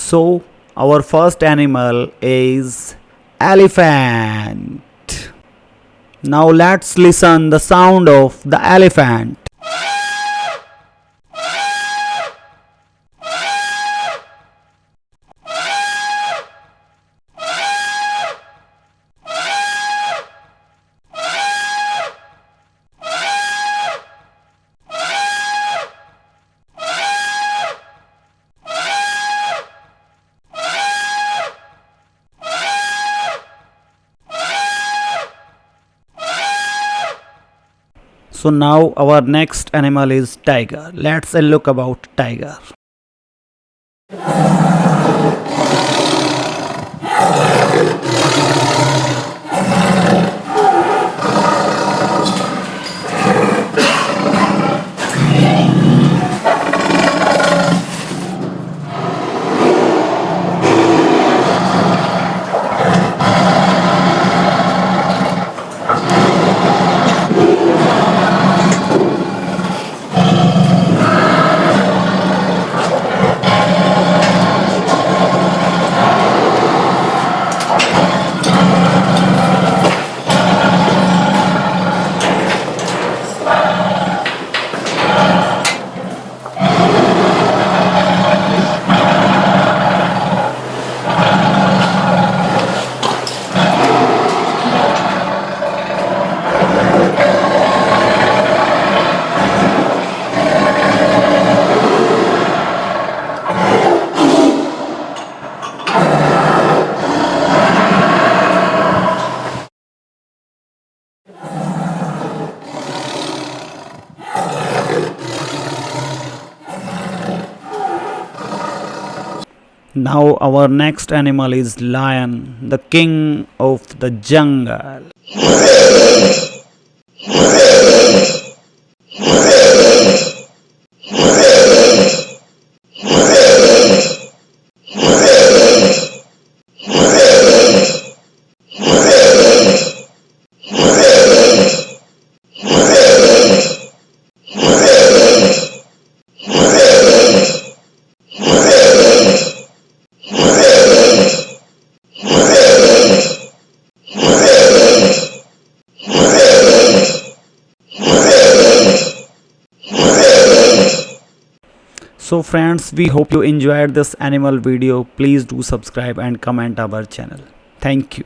So our first animal is elephant. Now let's listen the sound of the elephant. So now our next animal is tiger. Let's look about tiger. Now our next animal is lion, the king of the jungle. So friends, we hope you enjoyed this animal video. Please do subscribe and comment our channel. Thank you.